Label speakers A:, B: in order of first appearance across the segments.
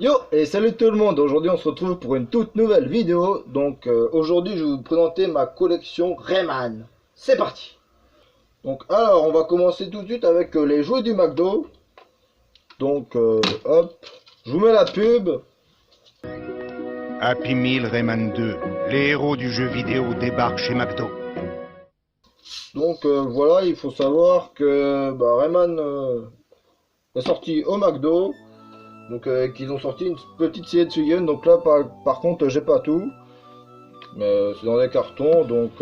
A: Yo et salut tout le monde, aujourd'hui on se retrouve pour une toute nouvelle vidéo. Donc aujourd'hui je vais vous présenter ma collection Rayman. C'est parti. Donc alors on va commencer tout de suite avec les jouets du McDo. Donc hop, je vous mets la pub.
B: Happy Meal Rayman 2, les héros du jeu vidéo débarquent chez McDo.
A: Donc voilà, il faut savoir que Rayman est sorti au McDo. Donc qu'ils ont sorti une petite série de figurines. Donc là par contre j'ai pas tout. Mais c'est dans des cartons. Donc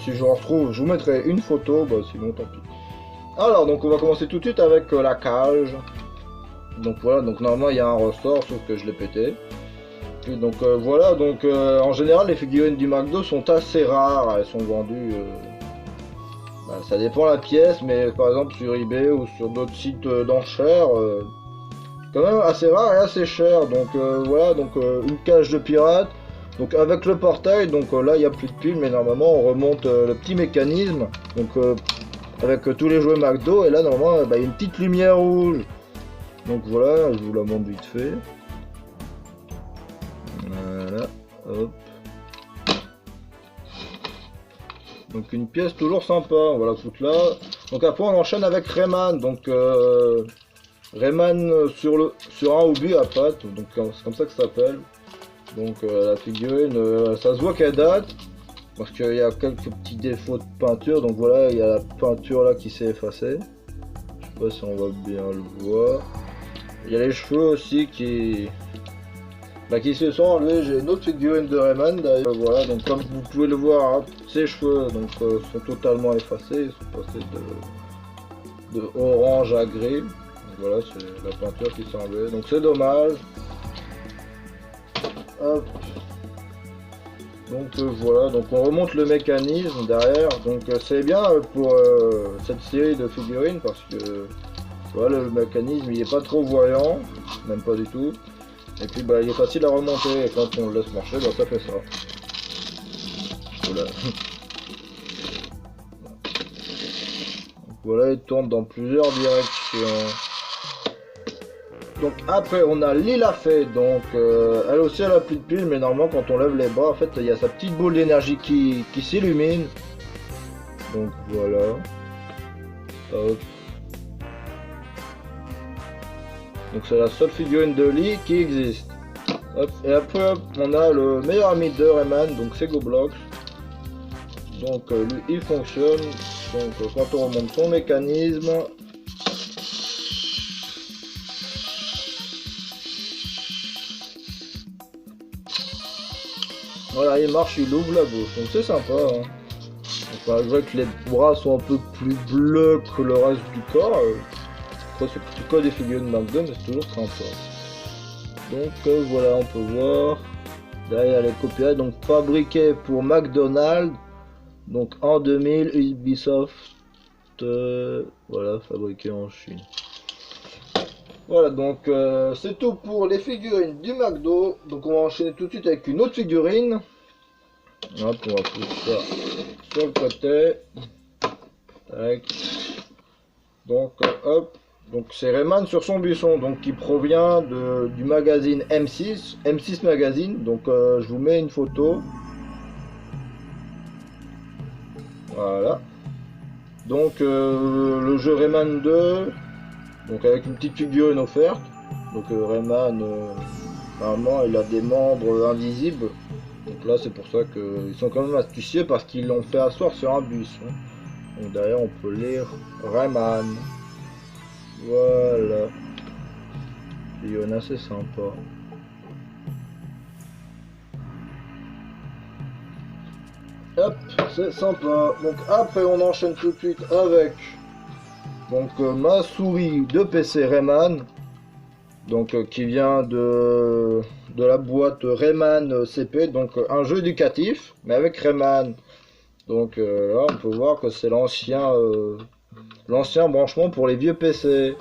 A: si je retrouve je vous mettrai une photo. Sinon tant pis. Alors donc on va commencer tout de suite avec la cage. Donc voilà, donc normalement il y a un ressort sauf que je l'ai pété. Puis, donc voilà, donc en général les figurines du McDo sont assez rares. Elles sont vendues... ça dépend la pièce, mais par exemple sur eBay ou sur d'autres sites d'enchères, quand même assez rare et assez cher. Donc voilà, donc une cage de pirate. Donc avec le portail, donc là il n'y a plus de pile, mais normalement on remonte le petit mécanisme. Donc avec tous les jouets McDo, et là normalement il y a une petite lumière rouge. Donc voilà, je vous la montre vite fait. Voilà, hop. Donc une pièce toujours sympa, voilà toute là. Donc après on enchaîne avec Rayman. Donc Rayman sur un obus à pattes, donc c'est comme ça que ça s'appelle. Donc la figurine, ça se voit qu'elle date, parce qu'il y a quelques petits défauts de peinture. Donc voilà, il y a la peinture là qui s'est effacée. Je sais pas si on va bien le voir. Il y a les cheveux aussi qui se sont enlevés. J'ai une autre figurine de Rayman d'ailleurs. Voilà, donc comme vous pouvez le voir, hein, ses cheveux donc, sont totalement effacés. Ils sont passés de orange à gris. Voilà, c'est la peinture qui s'est enlevée, donc c'est dommage. Hop. Donc voilà, donc on remonte le mécanisme derrière. Donc c'est bien pour cette série de figurines, parce que voilà, le mécanisme il est pas trop voyant, même pas du tout. Et puis il est facile à remonter, et quand on le laisse marcher, ça fait ça. Voilà. Donc, voilà, il tourne dans plusieurs directions. Donc après on a Lila Fée, donc elle aussi elle a plus de piles, mais normalement quand on lève les bras en fait il y a sa petite boule d'énergie qui s'illumine. Donc voilà. Hop. Donc c'est la seule figurine de Lee qui existe. Hop. Et après hop, on a le meilleur ami de Rayman, donc c'est Goblox. Donc lui il fonctionne. Donc quand on remonte son mécanisme, voilà, il marche, il ouvre la bouche, donc c'est sympa. Hein. Enfin, je vois que les bras sont un peu plus bleus que le reste du corps. Après, c'est plutôt quoi des figurines McDo, mais c'est toujours sympa. Donc voilà, on peut voir. Derrière les copyrights, donc fabriqué pour McDonald's. Donc en 2000, Ubisoft. Voilà, fabriqué en Chine. Voilà, donc c'est tout pour les figurines du McDo. Donc on va enchaîner tout de suite avec une autre figurine. Hop, on va foutre ça sur le côté. Tac. Donc hop, donc c'est Rayman sur son buisson, donc qui provient du magazine M6 Magazine. Donc je vous mets une photo. Voilà. Donc le jeu Rayman 2. Donc avec une petite figurine offerte. Donc Rayman, normalement il a des membres invisibles. Donc là c'est pour ça qu'ils sont quand même astucieux, parce qu'ils l'ont fait asseoir sur un buisson. Donc derrière on peut lire Rayman. Voilà. Figurine assez sympa. Hop, c'est sympa. Donc après on enchaîne tout de suite avec... Donc ma souris de PC Rayman, donc qui vient de la boîte Rayman CP, donc un jeu éducatif, mais avec Rayman. Donc là on peut voir que c'est l'ancien branchement pour les vieux PC.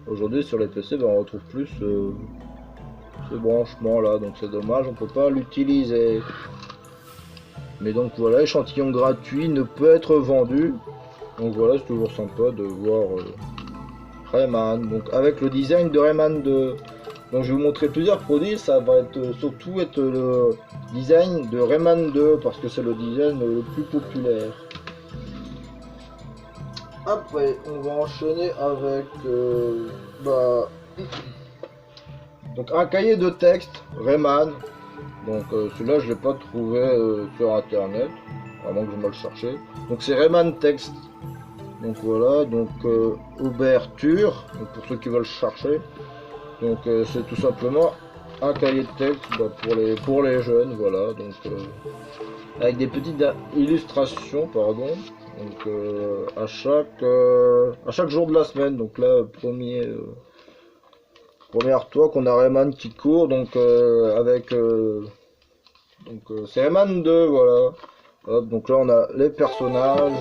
A: Aujourd'hui sur les PC on retrouve plus ce branchement là, donc c'est dommage, on peut pas l'utiliser. Mais donc voilà, échantillon gratuit ne peut être vendu. Donc voilà, c'est toujours sympa de voir Rayman, donc avec le design de Rayman 2. Donc je vais vous montrer plusieurs produits, ça va être surtout être le design de Rayman 2 parce que c'est le design le plus populaire. Après on va enchaîner avec donc un cahier de texte Rayman. Donc celui-là je l'ai pas trouvé sur internet, à moins que je me le chercher. Donc c'est Rayman Text. Donc voilà, donc ouverture, donc pour ceux qui veulent chercher. Donc c'est tout simplement un cahier de texte pour les jeunes, voilà, donc avec des petites illustrations, pardon, donc à chaque jour de la semaine. Donc là, premier artwork, on a Rayman qui court, donc c'est Rayman 2, voilà. Hop, donc là on a les personnages.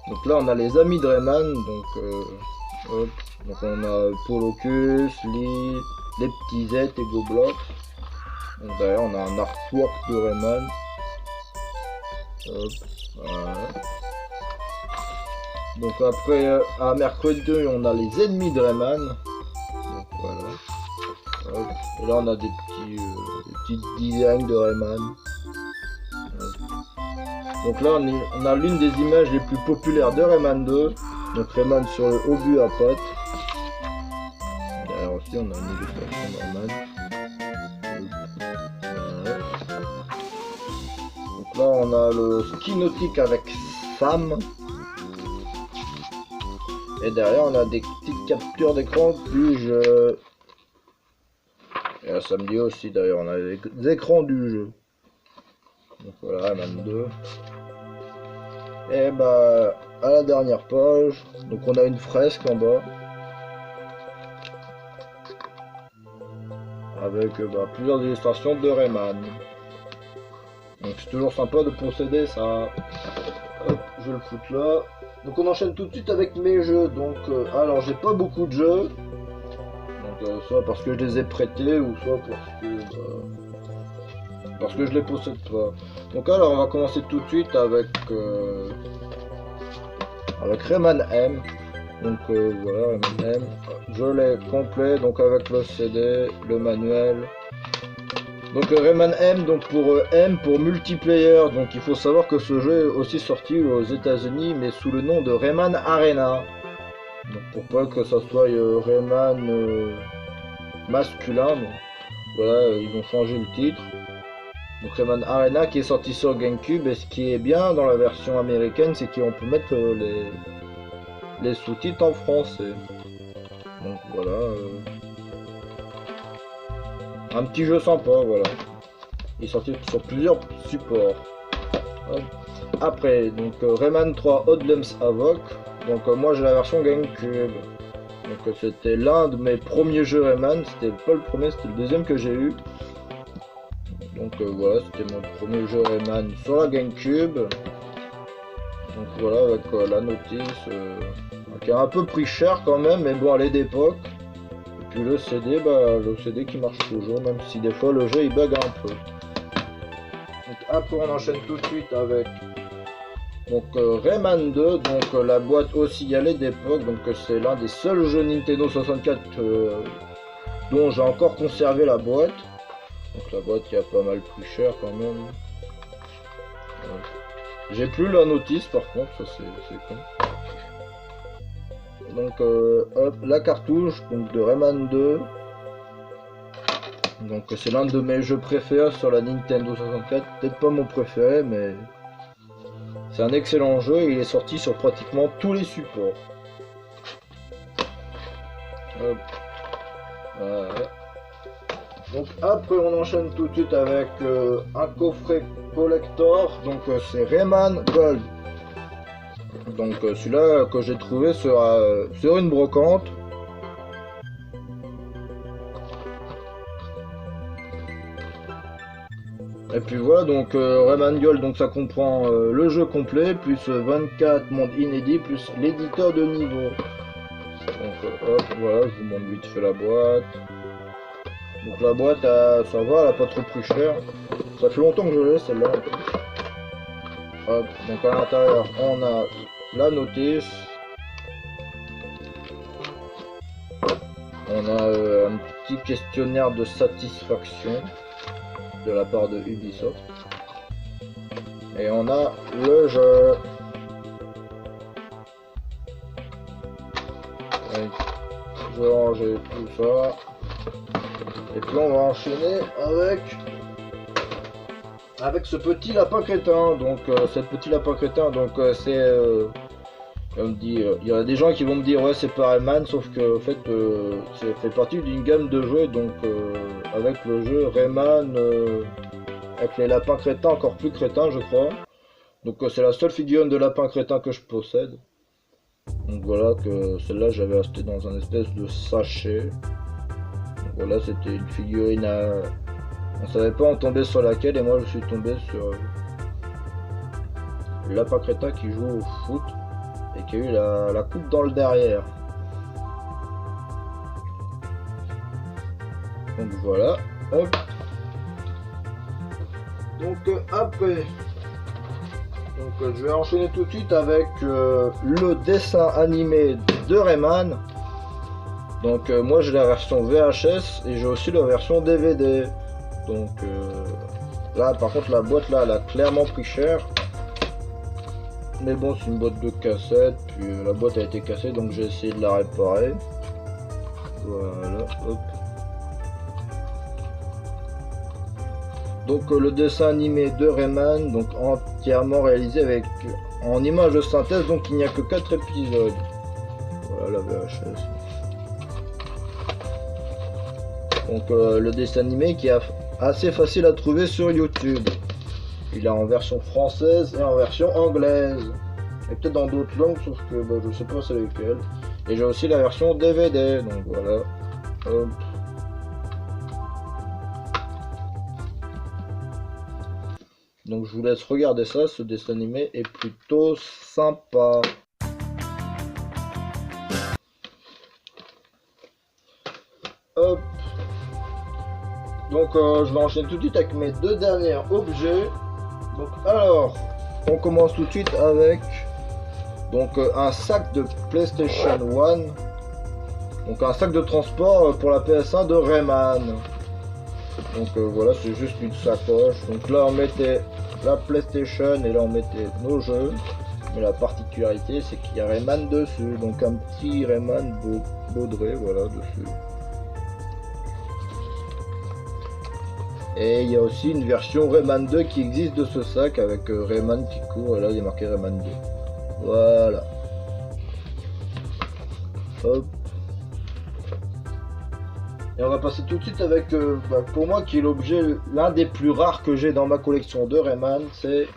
A: Donc là on a les amis de Rayman, donc hop. Donc on a Polocus, Lee, les petits Z et Goblox. Donc derrière on a un artwork de Rayman. Hop, voilà. Donc après à mercredi 2 on a les ennemis de Rayman. Donc voilà. Hop. Et là on a des petits designs de Rayman. Hop. Donc là on a l'une des images les plus populaires de Rayman 2. Donc Rayman sur le obus à pattes. Derrière aussi on a une illustration normale. Voilà. Donc là on a le ski nautique avec Sam. Et derrière on a des petites captures d'écran du jeu. Et là samedi aussi d'ailleurs on a les écrans du jeu. Donc voilà, Rayman 2. Et bah à la dernière page, donc on a une fresque en bas. Avec plusieurs illustrations de Rayman. Donc c'est toujours sympa de posséder ça. Hop, je vais le foutre là. Donc on enchaîne tout de suite avec mes jeux. Donc alors j'ai pas beaucoup de jeux. Donc soit parce que je les ai prêtés ou soit parce que je les possède pas. Donc alors on va commencer tout de suite avec Rayman M. Donc voilà, Rayman M. Je l'ai complet, donc avec le CD, le manuel. Donc Rayman M, donc pour M pour multiplayer. Donc il faut savoir que ce jeu est aussi sorti aux États-Unis, mais sous le nom de Rayman Arena. Donc pour pas que ça soit Rayman masculin, donc, voilà, ils ont changé le titre. Donc Rayman Arena qui est sorti sur GameCube, et ce qui est bien dans la version américaine, c'est qu'on peut mettre les sous-titres en français. Donc voilà, un petit jeu sympa, voilà. Il est sorti sur plusieurs supports. Hop. Après, donc Rayman 3 Hoodlums Havoc. Donc moi j'ai la version GameCube. Donc c'était l'un de mes premiers jeux Rayman. C'était pas le premier, c'était le deuxième que j'ai eu. Donc voilà, c'était mon premier jeu Rayman sur la GameCube. Donc voilà, avec la notice qui a un peu pris cher quand même, mais bon, elle est d'époque. Et puis le CD, le CD qui marche toujours, même si des fois le jeu il bug un peu. Donc après on enchaîne tout de suite avec Rayman 2, donc la boîte aussi elle est d'époque, donc c'est l'un des seuls jeux Nintendo 64 dont j'ai encore conservé la boîte. Donc la boîte qui a pas mal plus cher quand même. J'ai plus la notice par contre, ça c'est con. Donc hop, la cartouche donc de Rayman 2. Donc c'est l'un de mes jeux préférés sur la Nintendo 64. Peut-être pas mon préféré, mais c'est un excellent jeu et il est sorti sur pratiquement tous les supports. Hop. Voilà. Donc après on enchaîne tout de suite avec un coffret collector, donc c'est Rayman Gold. Donc celui-là que j'ai trouvé sur une brocante. Et puis voilà, donc Rayman Gold, donc ça comprend le jeu complet, plus 24 mondes inédits, plus l'éditeur de niveau. Donc hop, voilà, je vous montre vite fait la boîte. Donc la boîte, ça va, elle a pas trop pris cher. Ça fait longtemps que je l'ai celle-là. Hop, donc à l'intérieur, on a la notice. On a petit questionnaire de satisfaction de la part de Ubisoft. Et on a le jeu. Ouais, je vais ranger tout ça. Et puis on va enchaîner avec ce petit lapin crétin. Donc cette petit lapin crétin, donc c'est comme dit, il y a des gens qui vont me dire ouais c'est pas Rayman, sauf que en fait ça fait partie d'une gamme de jeux, donc avec le jeu Rayman avec les lapins crétins encore plus crétins je crois. Donc c'est la seule figurine de lapin crétin que je possède. Donc voilà, que celle-là j'avais acheté dans un espèce de sachet. Donc voilà, c'était une figurine on savait pas en tomber sur laquelle, et moi je suis tombé sur le lapin crétin qui joue au foot et qui a eu la coupe dans le derrière. Donc voilà, hop. Donc après, je vais enchaîner tout de suite avec le dessin animé de Rayman. Donc moi j'ai la version VHS et j'ai aussi la version DVD. Donc là par contre la boîte là elle a clairement pris cher. Mais bon, c'est une boîte de cassette, puis la boîte a été cassée donc j'ai essayé de la réparer. Voilà, hop. Donc le dessin animé de Rayman, donc entièrement réalisé avec en images de synthèse, donc il n'y a que 4 épisodes. Voilà la VHS. Donc le dessin animé qui est assez facile à trouver sur YouTube. Il est en version française et en version anglaise. Et peut-être dans d'autres langues, sauf que bah, je sais pas c'est lesquelles. Et j'ai aussi la version DVD, donc voilà. Hop. Donc je vous laisse regarder ça, ce dessin animé est plutôt sympa. Hop. Donc je vais enchaîner tout de suite avec mes deux derniers objets. Donc alors, on commence tout de suite avec donc un sac de PlayStation 1. Donc un sac de transport pour la PS1 de Rayman. Donc voilà, c'est juste une sacoche. Donc là on mettait la PlayStation et là on mettait nos jeux. Mais la particularité c'est qu'il y a Rayman dessus. Donc un petit Rayman baudré, voilà, dessus. Et il y a aussi une version Rayman 2 qui existe de ce sac avec Rayman qui court, et là il est marqué Rayman 2. Voilà. Hop. Et on va passer tout de suite avec, pour moi qui est l'objet, l'un des plus rares que j'ai dans ma collection de Rayman, c'est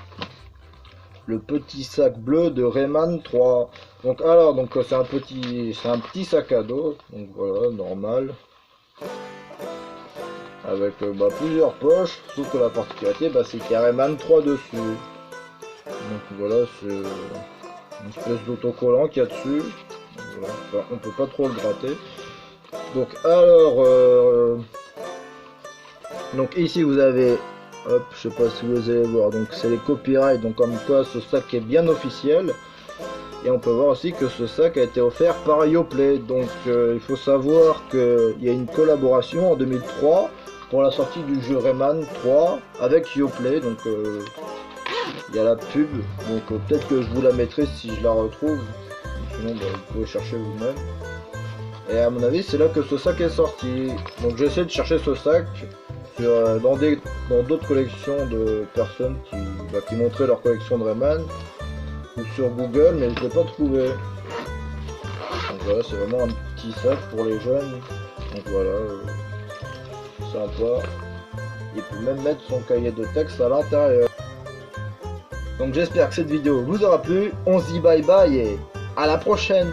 A: le petit sac bleu de Rayman 3. Donc alors, donc c'est un petit sac à dos, donc voilà, normal. Avec plusieurs poches, sauf que la particularité c'est qu'il y a Rayman 3 dessus. Donc voilà, c'est une espèce d'autocollant qu'il y a dessus. Voilà. Enfin, on peut pas trop le gratter. Donc alors, donc ici vous avez, hop, je sais pas si vous allez voir, donc c'est les copyrights, donc comme quoi ce sac est bien officiel. Et on peut voir aussi que ce sac a été offert par Yoplait. Donc il faut savoir qu'il y a une collaboration en 2003 pour la sortie du jeu Rayman 3 avec Yoplait. Donc il y a la pub, donc peut-être que je vous la mettrai si je la retrouve. Sinon vous pouvez chercher vous-même. Et à mon avis c'est là que ce sac est sorti. Donc j'essaie de chercher ce sac sur, dans d'autres collections de personnes qui montraient leur collection de Rayman, ou sur Google, mais je l'ai pas trouvé. Donc voilà, c'est vraiment un petit sac pour les jeunes. Donc voilà, sympa. Il peut même mettre son cahier de texte à l'intérieur. Donc j'espère que cette vidéo vous aura plu. On se dit bye bye et à la prochaine.